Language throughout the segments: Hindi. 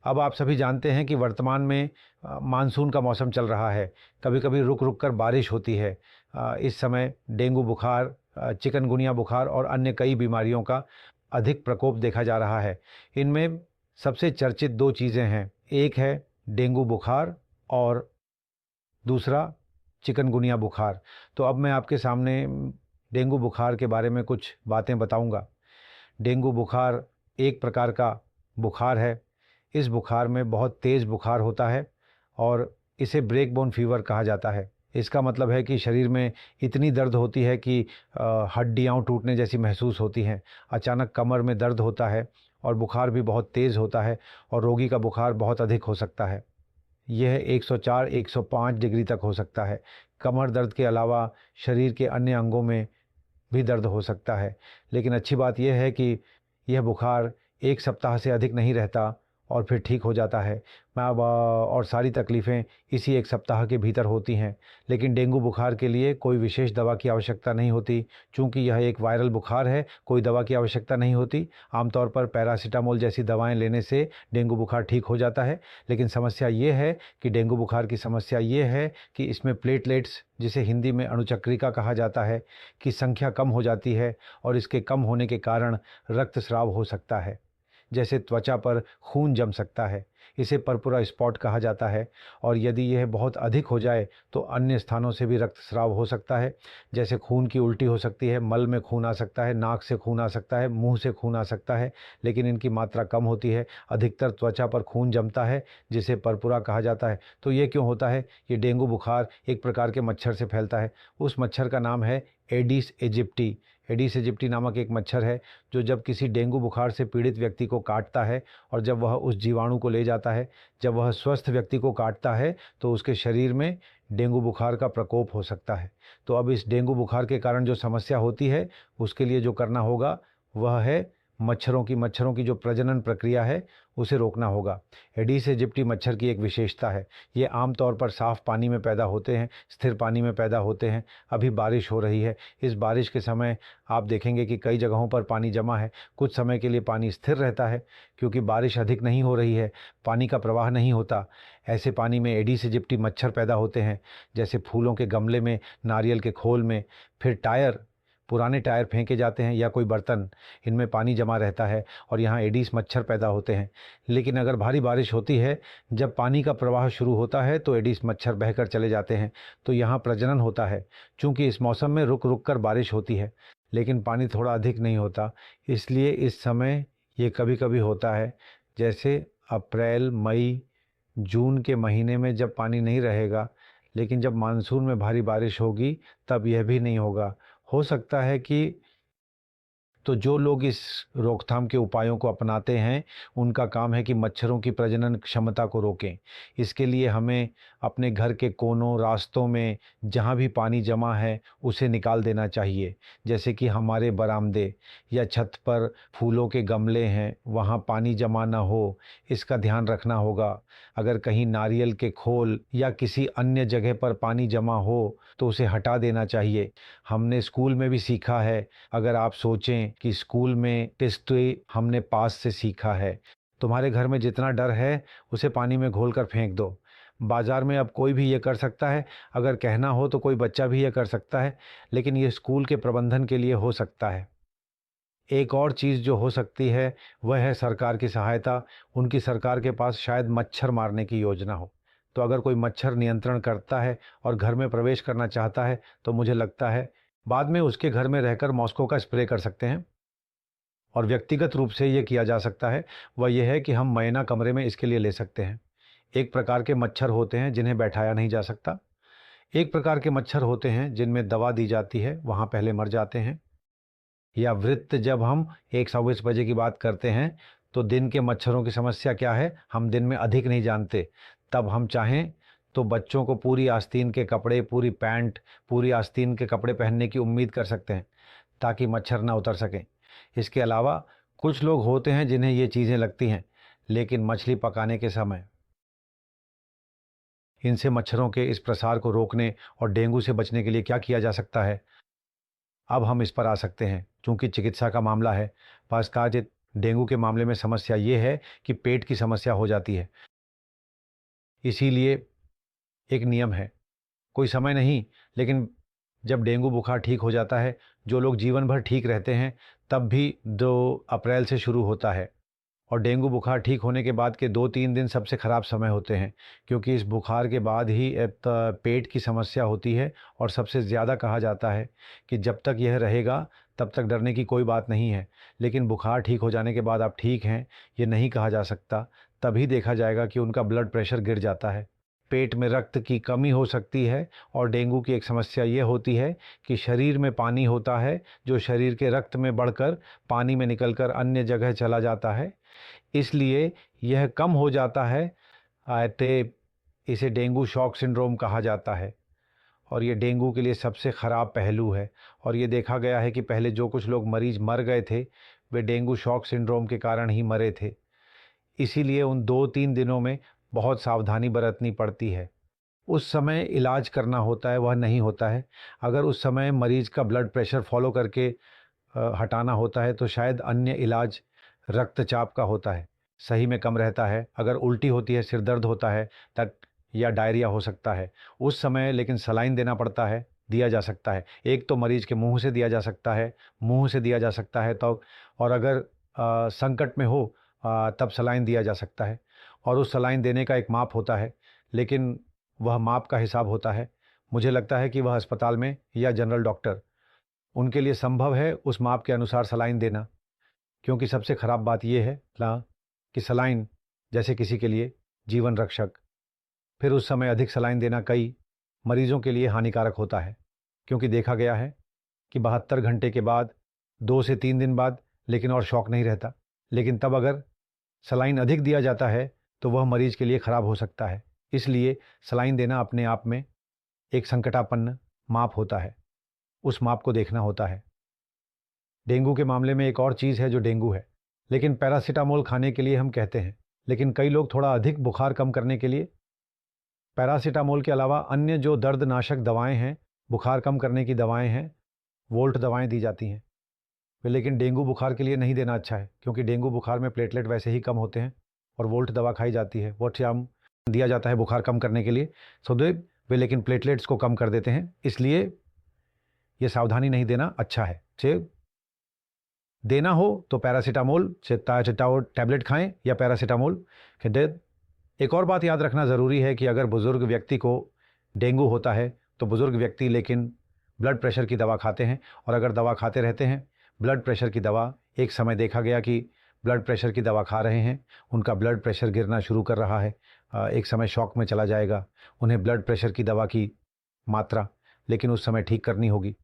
अब आप सभी जानते हैं कि वर्तमान में मानसून का मौसम चल रहा है। कभी कभी रुक रुक कर बारिश होती है। इस समय डेंगू बुखार, चिकनगुनिया बुखार और अन्य कई बीमारियों का अधिक प्रकोप देखा जा रहा है। इनमें सबसे चर्चित दो चीज़ें हैं, एक है डेंगू बुखार और दूसरा चिकनगुनिया बुखार। तो अब मैं आपके सामने डेंगू बुखार के बारे में कुछ बातें बताऊंगा। डेंगू बुखार एक प्रकार का बुखार है। इस बुखार में बहुत तेज़ बुखार होता है और इसे ब्रेक बोन फीवर कहा जाता है। इसका मतलब है कि शरीर में इतनी दर्द होती है कि हड्डियाँ टूटने जैसी महसूस होती हैं। अचानक कमर में दर्द होता है और बुखार भी बहुत तेज़ होता है और रोगी का बुखार बहुत अधिक हो सकता है। यह 104 105 डिग्री तक हो सकता है। कमर दर्द के अलावा शरीर के अन्य अंगों में भी दर्द हो सकता है। लेकिन अच्छी बात यह है कि यह बुखार एक सप्ताह से अधिक नहीं रहता और फिर ठीक हो जाता है। और सारी तकलीफ़ें इसी एक सप्ताह के भीतर होती हैं। लेकिन डेंगू बुखार के लिए कोई विशेष दवा की आवश्यकता नहीं होती। चूँकि यह एक वायरल बुखार है, कोई दवा की आवश्यकता नहीं होती। आमतौर पर पैरासीटामोल जैसी दवाएं लेने से डेंगू बुखार ठीक हो जाता है। लेकिन समस्या ये है कि डेंगू बुखार की समस्या ये है कि इसमें प्लेटलेट्स, जिसे हिंदी में अणुचक्रिका कहा जाता है, की संख्या कम हो जाती है और इसके कम होने के कारण रक्तस्राव हो सकता है। जैसे त्वचा पर खून जम सकता है, इसे पर्पुरा स्पॉट कहा जाता है। और यदि यह बहुत अधिक हो जाए तो अन्य स्थानों से भी रक्तस्राव हो सकता है। जैसे खून की उल्टी हो सकती है, मल में खून आ सकता है, नाक से खून आ सकता है, मुंह से खून आ सकता है। लेकिन इनकी मात्रा कम होती है। अधिकतर त्वचा पर खून जमता है, जिसे पर्पुरा कहा जाता है। तो ये क्यों होता है? ये डेंगू बुखार एक प्रकार के मच्छर से फैलता है। उस मच्छर का नाम है एडिस एजिप्टी। एडिस एजिप्टी नामक एक मच्छर है जो जब किसी डेंगू बुखार से पीड़ित व्यक्ति को काटता है और जब वह उस जीवाणु को ले जाता है, जब वह स्वस्थ व्यक्ति को काटता है तो उसके शरीर में डेंगू बुखार का प्रकोप हो सकता है। तो अब इस डेंगू बुखार के कारण जो समस्या होती है, उसके लिए जो करना होगा वह है मच्छरों की जो प्रजनन प्रक्रिया है उसे रोकना होगा। एडिस एजिप्टी मच्छर की एक विशेषता है, ये आमतौर पर साफ़ पानी में पैदा होते हैं, स्थिर पानी में पैदा होते हैं। अभी बारिश हो रही है, इस बारिश के समय आप देखेंगे कि कई जगहों पर पानी जमा है। कुछ समय के लिए पानी स्थिर रहता है क्योंकि बारिश अधिक नहीं हो रही है, पानी का प्रवाह नहीं होता। ऐसे पानी में एडिस एजिप्टी मच्छर पैदा होते हैं, जैसे फूलों के गमले में, नारियल के खोल में, फिर पुराने टायर फेंके जाते हैं या कोई बर्तन, इनमें पानी जमा रहता है और यहाँ एडिस मच्छर पैदा होते हैं। लेकिन अगर भारी बारिश होती है, जब पानी का प्रवाह शुरू होता है तो एडिस मच्छर बहकर चले जाते हैं। तो यहाँ प्रजनन होता है। चूँकि इस मौसम में रुक रुक कर बारिश होती है लेकिन पानी थोड़ा अधिक नहीं होता, इसलिए इस समय ये कभी कभी होता है। जैसे अप्रैल, मई, जून के महीने में जब पानी नहीं रहेगा, लेकिन जब मानसून में भारी बारिश होगी तब यह भी नहीं होगा। हो सकता है कि तो जो लोग इस रोकथाम के उपायों को अपनाते हैं, उनका काम है कि मच्छरों की प्रजनन क्षमता को रोकें। इसके लिए हमें अपने घर के कोनों, रास्तों में जहाँ भी पानी जमा है उसे निकाल देना चाहिए। जैसे कि हमारे बरामदे या छत पर फूलों के गमले हैं, वहाँ पानी जमा ना हो, इसका ध्यान रखना होगा। अगर कहीं नारियल के खोल या किसी अन्य जगह पर पानी जमा हो तो उसे हटा देना चाहिए। हमने स्कूल में भी सीखा है, अगर आप सोचें कि स्कूल में टेस्ट हमने पास से सीखा है, तुम्हारे घर में जितना डर है उसे पानी में घोल कर फेंक दो। बाजार में अब कोई भी ये कर सकता है, अगर कहना हो तो कोई बच्चा भी ये कर सकता है, लेकिन ये स्कूल के प्रबंधन के लिए हो सकता है। एक और चीज़ जो हो सकती है वह है सरकार की सहायता। उनकी सरकार के पास शायद मच्छर मारने की योजना हो। तो अगर कोई मच्छर नियंत्रण करता है और घर में प्रवेश करना चाहता है तो मुझे लगता है बाद में उसके घर में रहकर मॉस्को का स्प्रे कर सकते हैं। और व्यक्तिगत रूप से ये किया जा सकता है, वह यह है कि हम मैना कमरे में इसके लिए ले सकते हैं। एक प्रकार के मच्छर होते हैं जिन्हें बैठाया नहीं जा सकता। एक प्रकार के मच्छर होते हैं जिनमें दवा दी जाती है, वहाँ पहले मर जाते हैं। या वृत्त, जब हम 124 बजे की बात करते हैं तो दिन के मच्छरों की समस्या क्या है हम दिन में अधिक नहीं जानते। तब हम चाहें तो बच्चों को पूरी आस्तीन के कपड़े, पूरी पैंट, पूरी आस्तीन के कपड़े पहनने की उम्मीद कर सकते हैं ताकि मच्छर ना उतर सकें। इसके अलावा कुछ लोग होते हैं जिन्हें ये चीज़ें लगती हैं, लेकिन मछली पकाने के समय इनसे मच्छरों के इस प्रसार को रोकने और डेंगू से बचने के लिए क्या किया जा सकता है, अब हम इस पर आ सकते हैं। चूंकि चिकित्सा का मामला है, पास्काजित डेंगू के मामले में समस्या ये है कि पेट की समस्या हो जाती है। इसीलिए एक नियम है, कोई समय नहीं, लेकिन जब डेंगू बुखार ठीक हो जाता है, जो लोग जीवन भर ठीक रहते हैं, तब भी 2 अप्रैल से शुरू होता है। और डेंगू बुखार ठीक होने के बाद के 2-3 दिन सबसे ख़राब समय होते हैं, क्योंकि इस बुखार के बाद ही पेट की समस्या होती है। और सबसे ज़्यादा कहा जाता है कि जब तक यह रहेगा तब तक डरने की कोई बात नहीं है, लेकिन बुखार ठीक हो जाने के बाद आप ठीक हैं ये नहीं कहा जा सकता। तभी देखा जाएगा कि उनका ब्लड प्रेशर गिर जाता है, पेट में रक्त की कमी हो सकती है। और डेंगू की एक समस्या ये होती है कि शरीर में पानी होता है, जो शरीर के रक्त में बढ़कर पानी में निकलकर अन्य जगह चला जाता है, इसलिए यह कम हो जाता है। अतः इसे डेंगू शॉक सिंड्रोम कहा जाता है। और ये डेंगू के लिए सबसे ख़राब पहलू है। और ये देखा गया है कि पहले जो कुछ लोग मरीज मर गए थे, वे डेंगू शॉक सिंड्रोम के कारण ही मरे थे। इसीलिए उन 2-3 दिनों में बहुत सावधानी बरतनी पड़ती है। उस समय इलाज करना होता है, वह नहीं होता है। अगर उस समय मरीज का ब्लड प्रेशर फॉलो करके हटाना होता है, तो शायद अन्य इलाज रक्तचाप का होता है, सही में कम रहता है। अगर उल्टी होती है, सिर दर्द होता है तक, या डायरिया हो सकता है उस समय, लेकिन सलाइन देना पड़ता है, दिया जा सकता है। एक तो मरीज के मुंह से दिया जा सकता है, मुंह से दिया जा सकता है तो, और अगर संकट में हो तब सलाइन दिया जा सकता है। और उस सलाइन देने का एक माप होता है, लेकिन वह माप का हिसाब होता है। मुझे लगता है कि वह अस्पताल में या जनरल डॉक्टर, उनके लिए संभव है उस माप के अनुसार सलाइन देना। क्योंकि सबसे ख़राब बात यह है ना कि सलाइन जैसे किसी के लिए जीवन रक्षक, फिर उस समय अधिक सलाइन देना कई मरीजों के लिए हानिकारक होता है। क्योंकि देखा गया है कि 72 घंटे के बाद, 2 से 3 दिन बाद, लेकिन और शौक नहीं रहता। लेकिन तब अगर सलाइन अधिक दिया जाता है तो वह मरीज के लिए ख़राब हो सकता है। इसलिए सलाइन देना अपने आप में एक संकटापन्न माप होता है, उस माप को देखना होता है। डेंगू के मामले में एक और चीज़ है जो डेंगू है, लेकिन पैरासीटामोल खाने के लिए हम कहते हैं। लेकिन कई लोग थोड़ा अधिक बुखार कम करने के लिए पैरासीटामोल के अलावा अन्य जो दर्दनाशक दवाएं हैं, बुखार कम करने की दवाएं हैं, वोल्ट दवाएं दी जाती हैं। लेकिन डेंगू बुखार के लिए नहीं देना अच्छा है, क्योंकि डेंगू बुखार में प्लेटलेट वैसे ही कम होते हैं और वोल्ट दवा खाई जाती है, वोल्ट्राम दिया जाता है बुखार कम करने के लिए। सो वे लेकिन प्लेटलेट्स को कम कर देते हैं, इसलिए ये सावधानी नहीं देना अच्छा है। देना हो तो पैरासीटामोल टैबलेट खाएं या पैरासीटामोल के दे। एक और बात याद रखना ज़रूरी है कि अगर बुज़ुर्ग व्यक्ति को डेंगू होता है तो बुज़ुर्ग व्यक्ति लेकिन ब्लड प्रेशर की दवा खाते हैं, और अगर दवा खाते रहते हैं ब्लड प्रेशर की दवा, एक समय देखा गया कि ब्लड प्रेशर की दवा खा रहे हैं, उनका ब्लड प्रेशर गिरना शुरू कर रहा है, एक समय शॉक में चला जाएगा। उन्हें ब्लड प्रेशर की दवा की मात्रा लेकिन उस समय ठीक करनी होगी।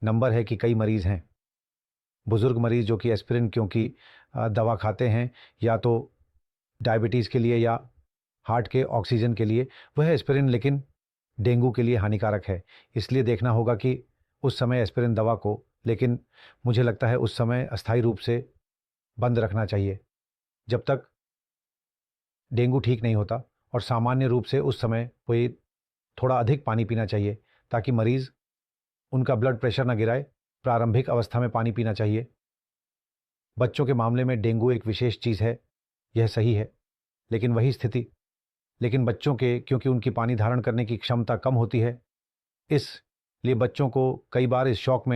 नंबर है कि कई मरीज़ हैं, बुज़ुर्ग मरीज़ जो कि एस्पिरिन क्योंकि दवा खाते हैं, या तो डायबिटीज़ के लिए या हार्ट के ऑक्सीजन के लिए, वह एस्पिरिन लेकिन डेंगू के लिए हानिकारक है। इसलिए देखना होगा कि उस समय एस्पिरिन दवा को, लेकिन मुझे लगता है उस समय अस्थायी रूप से बंद रखना चाहिए जब तक डेंगू ठीक नहीं होता। और सामान्य रूप से उस समय कोई थोड़ा अधिक पानी पीना चाहिए ताकि मरीज़ उनका ब्लड प्रेशर ना गिराए। प्रारंभिक अवस्था में पानी पीना चाहिए। बच्चों के मामले में डेंगू एक विशेष चीज़ है, यह सही है, लेकिन वही स्थिति, लेकिन बच्चों के, क्योंकि उनकी पानी धारण करने की क्षमता कम होती है, इसलिए बच्चों को कई बार इस शॉक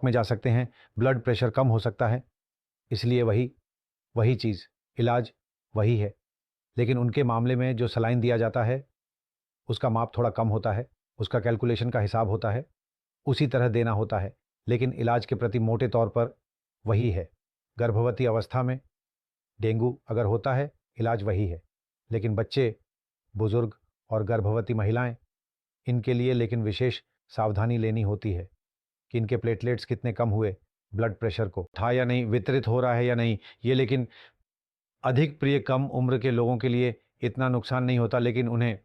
में जा सकते हैं, ब्लड प्रेशर कम हो सकता है। इसलिए वही चीज़, इलाज वही है, लेकिन उनके मामले में जो सलाइन दिया जाता है उसका माप थोड़ा कम होता है, उसका कैलकुलेशन का हिसाब होता है, उसी तरह देना होता है, लेकिन इलाज के प्रति मोटे तौर पर वही है। गर्भवती अवस्था में डेंगू अगर होता है, इलाज वही है, लेकिन बच्चे, बुजुर्ग और गर्भवती महिलाएं, इनके लिए लेकिन विशेष सावधानी लेनी होती है कि इनके प्लेटलेट्स कितने कम हुए, ब्लड प्रेशर को था या नहीं, वितरित हो रहा है या नहीं। ये लेकिन अधिक प्रिय कम उम्र के लोगों के लिए इतना नुकसान नहीं होता, लेकिन उन्हें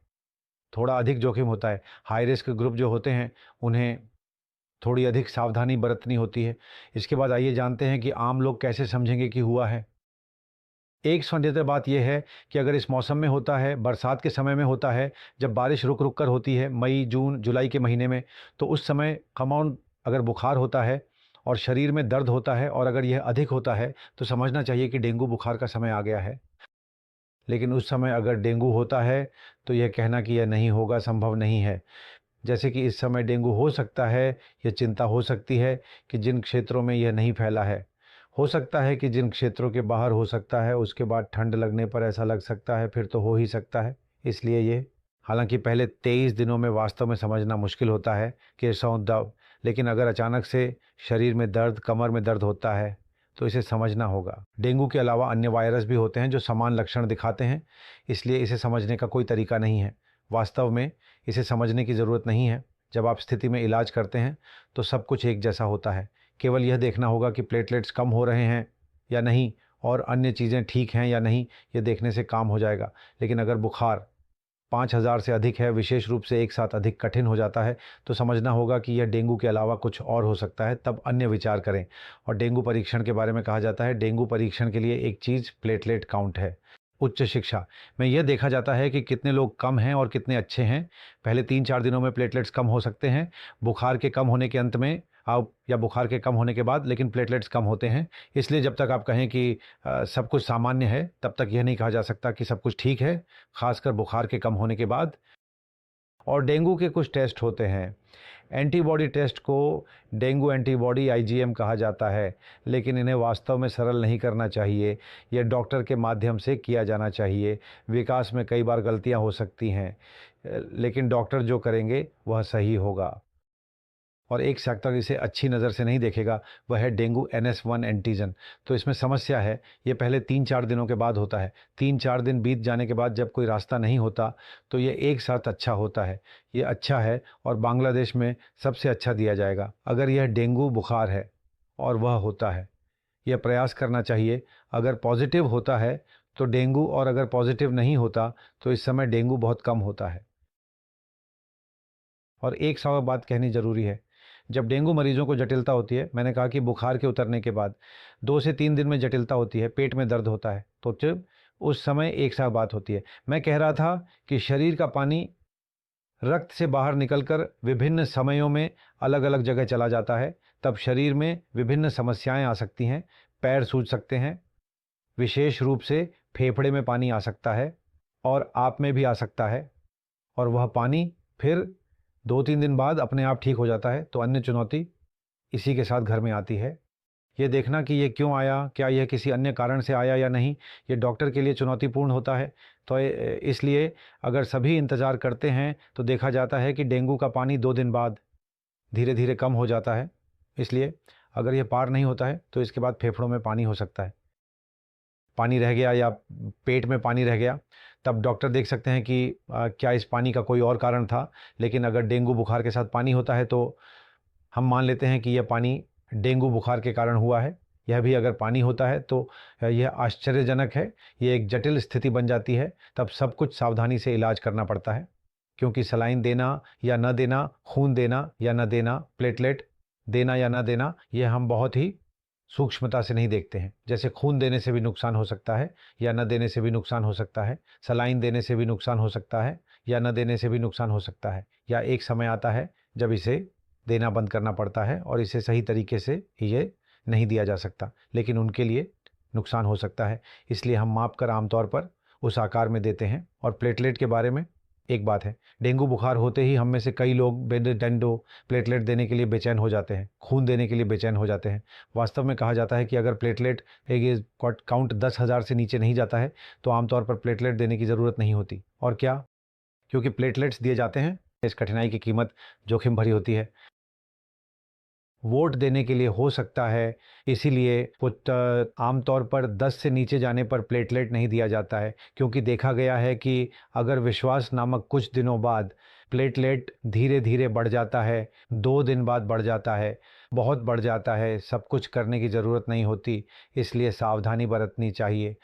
थोड़ा अधिक जोखिम होता है। हाई रिस्क ग्रुप जो होते हैं उन्हें थोड़ी अधिक सावधानी बरतनी होती है। इसके बाद आइए जानते हैं कि आम लोग कैसे समझेंगे कि हुआ है। एक संदिग्ध बात यह है कि अगर इस मौसम में होता है, बरसात के समय में होता है, जब बारिश रुक रुक कर होती है, मई जून जुलाई के महीने में, तो उस समय कमाउंड अगर बुखार होता है और शरीर में दर्द होता है और अगर यह अधिक होता है तो समझना चाहिए कि डेंगू बुखार का समय आ गया है। लेकिन उस समय अगर डेंगू होता है तो यह कहना कि यह नहीं होगा संभव नहीं है। जैसे कि इस समय डेंगू हो सकता है, यह चिंता हो सकती है कि जिन क्षेत्रों में यह नहीं फैला है। हो सकता है कि जिन क्षेत्रों के बाहर हो सकता है, उसके बाद ठंड लगने पर ऐसा लग सकता है, फिर तो हो ही सकता है। इसलिए ये हालांकि पहले 23 दिनों में वास्तव में समझना मुश्किल होता है कि सौंध दब, लेकिन अगर अचानक से शरीर में दर्द, कमर में दर्द होता है तो इसे समझना होगा। डेंगू के अलावा अन्य वायरस भी होते हैं जो समान लक्षण दिखाते हैं, इसलिए इसे समझने का कोई तरीका नहीं है। वास्तव में इसे समझने की ज़रूरत नहीं है। जब आप स्थिति में इलाज करते हैं तो सब कुछ एक जैसा होता है। केवल यह देखना होगा कि प्लेटलेट्स कम हो रहे हैं या नहीं और अन्य चीज़ें ठीक हैं या नहीं, ये देखने से काम हो जाएगा। लेकिन अगर बुखार 5,000 से अधिक है, विशेष रूप से एक साथ अधिक कठिन हो जाता है, तो समझना होगा कि यह डेंगू के अलावा कुछ और हो सकता है, तब अन्य विचार करें। और डेंगू परीक्षण के बारे में कहा जाता है, डेंगू परीक्षण के लिए एक चीज़ प्लेटलेट काउंट है। उच्च शिक्षा में यह देखा जाता है कि कितने लोग कम हैं और कितने अच्छे हैं। पहले 3-4 दिनों में प्लेटलेट्स कम हो सकते हैं, बुखार के कम होने के अंत में आप या बुखार के कम होने के बाद, लेकिन प्लेटलेट्स कम होते हैं। इसलिए जब तक आप कहें कि सब कुछ सामान्य है, तब तक यह नहीं कहा जा सकता कि सब कुछ ठीक है, खासकर बुखार के कम होने के बाद। और डेंगू के कुछ टेस्ट होते हैं। एंटीबॉडी टेस्ट को डेंगू एंटीबॉडी आईजीएम कहा जाता है, लेकिन इन्हें वास्तव में सरल नहीं करना चाहिए। यह डॉक्टर के माध्यम से किया जाना चाहिए। विकास में कई बार गलतियां हो सकती हैं, लेकिन डॉक्टर जो करेंगे वह सही होगा। और एक फैक्टर इसे अच्छी नज़र से नहीं देखेगा, वह है डेंगू NS1 एंटीजन। तो इसमें समस्या है, ये पहले 3-4 दिनों के बाद होता है। 3-4 दिन बीत जाने के बाद जब कोई रास्ता नहीं होता तो ये एक साथ अच्छा होता है। ये अच्छा है और बांग्लादेश में सबसे अच्छा दिया जाएगा। अगर यह डेंगू बुखार है और वह होता है, यह प्रयास करना चाहिए। अगर पॉजिटिव होता है तो डेंगू, और अगर पॉजिटिव नहीं होता तो इस समय डेंगू बहुत कम होता है। और एक सौ बात कहनी ज़रूरी है, जब डेंगू मरीजों को जटिलता होती है, मैंने कहा कि बुखार के उतरने के बाद 2 से 3 दिन में जटिलता होती है, पेट में दर्द होता है, तो जब उस समय एक साथ बात होती है। मैं कह रहा था कि शरीर का पानी रक्त से बाहर निकलकर विभिन्न समयों में अलग अलग जगह चला जाता है, तब शरीर में विभिन्न समस्याएं आ सकती हैं। पैर सूज सकते हैं, विशेष रूप से फेफड़े में पानी आ सकता है और आप में भी आ सकता है, और वह पानी फिर 2-3 दिन बाद अपने आप ठीक हो जाता है। तो अन्य चुनौती इसी के साथ घर में आती है। ये देखना कि ये क्यों आया, क्या यह किसी अन्य कारण से आया या नहीं, ये डॉक्टर के लिए चुनौतीपूर्ण होता है। तो इसलिए अगर सभी इंतज़ार करते हैं तो देखा जाता है कि डेंगू का पानी 2 दिन बाद धीरे धीरे कम हो जाता है। इसलिए अगर ये पार नहीं होता है तो इसके बाद फेफड़ों में पानी हो सकता है, पानी रह गया या पेट में पानी रह गया, तब डॉक्टर देख सकते हैं कि क्या इस पानी का कोई और कारण था। लेकिन अगर डेंगू बुखार के साथ पानी होता है तो हम मान लेते हैं कि यह पानी डेंगू बुखार के कारण हुआ है। यह भी अगर पानी होता है तो यह आश्चर्यजनक है, ये एक जटिल स्थिति बन जाती है। तब सब कुछ सावधानी से इलाज करना पड़ता है, क्योंकि सलाइन देना या न देना, खून देना या न देना, प्लेटलेट देना या न देना, यह हम बहुत ही सूक्ष्मता से नहीं देखते हैं। जैसे खून देने से भी नुकसान हो सकता है या न देने से भी नुकसान हो सकता है, सलाइन देने से भी नुकसान हो सकता है या न देने से भी नुकसान हो सकता है, या एक समय आता है जब इसे देना बंद करना पड़ता है और इसे सही तरीके से ये नहीं दिया जा सकता, लेकिन उनके लिए नुकसान हो सकता है। इसलिए हम माप कर आमतौर पर उस आकार में देते हैं। और प्लेटलेट के बारे में एक बात है, डेंगू बुखार होते ही हम में से कई लोग बेडेंडो प्लेटलेट देने के लिए बेचैन हो जाते हैं, खून देने के लिए बेचैन हो जाते हैं। वास्तव में कहा जाता है कि अगर प्लेटलेट एक काउंट 10,000 से नीचे नहीं जाता है तो आमतौर पर प्लेटलेट देने की ज़रूरत नहीं होती। और क्या, क्योंकि प्लेटलेट्स दिए जाते हैं, इस कठिनाई की कीमत जोखिम भरी होती है। वोट देने के लिए हो सकता है, इसीलिए कुछ आमतौर पर 10 से नीचे जाने पर प्लेटलेट नहीं दिया जाता है, क्योंकि देखा गया है कि अगर विश्वास नामक कुछ दिनों बाद प्लेटलेट धीरे धीरे बढ़ जाता है, 2 दिन बाद बढ़ जाता है, बहुत बढ़ जाता है, सब कुछ करने की ज़रूरत नहीं होती। इसलिए सावधानी बरतनी चाहिए।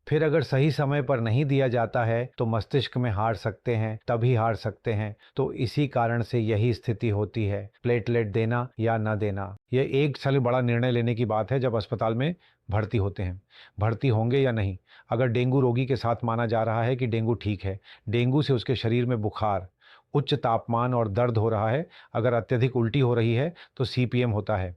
फिर अगर सही समय पर नहीं दिया जाता है तो मस्तिष्क में हार सकते हैं, तभी हार सकते हैं। तो इसी कारण से यही स्थिति होती है, प्लेटलेट देना या न देना। यह एक साल बड़ा निर्णय लेने की बात है जब अस्पताल में भर्ती होते हैं, भर्ती होंगे या नहीं। अगर डेंगू रोगी के साथ माना जा रहा है कि डेंगू ठीक है, डेंगू से उसके शरीर में बुखार, उच्च तापमान और दर्द हो रहा है, अगर अत्यधिक उल्टी हो रही है तो CPM होता है।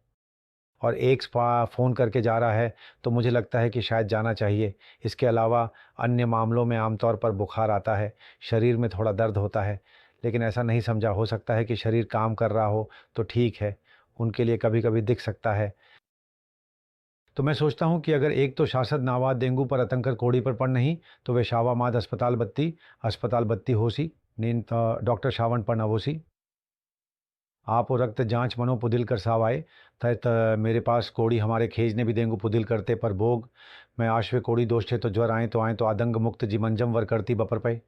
और एक फ़ोन करके जा रहा है तो मुझे लगता है कि शायद जाना चाहिए। इसके अलावा अन्य मामलों में आमतौर पर बुखार आता है, शरीर में थोड़ा दर्द होता है, लेकिन ऐसा नहीं समझा, हो सकता है कि शरीर काम कर रहा हो तो ठीक है, उनके लिए कभी कभी दिख सकता है। तो मैं सोचता हूँ कि अगर एक तो शासद नावा डेंगू पर अतंकर कोड़ी पर पड़ नहीं, तो वे शावा माद अस्पताल बत्ती होसी नीन डॉक्टर शावन पर नवोसी। आप और रक्त जांच मनो पुदिल कर साव आए तय मेरे पास कोड़ी हमारे खेज ने भी डेंगू पुदिल करते पर भोग मैं आश्वे कोड़ी दोष थे तो ज्वर आए तो आदंग मुक्त जी मंजम वर करती बपर पे।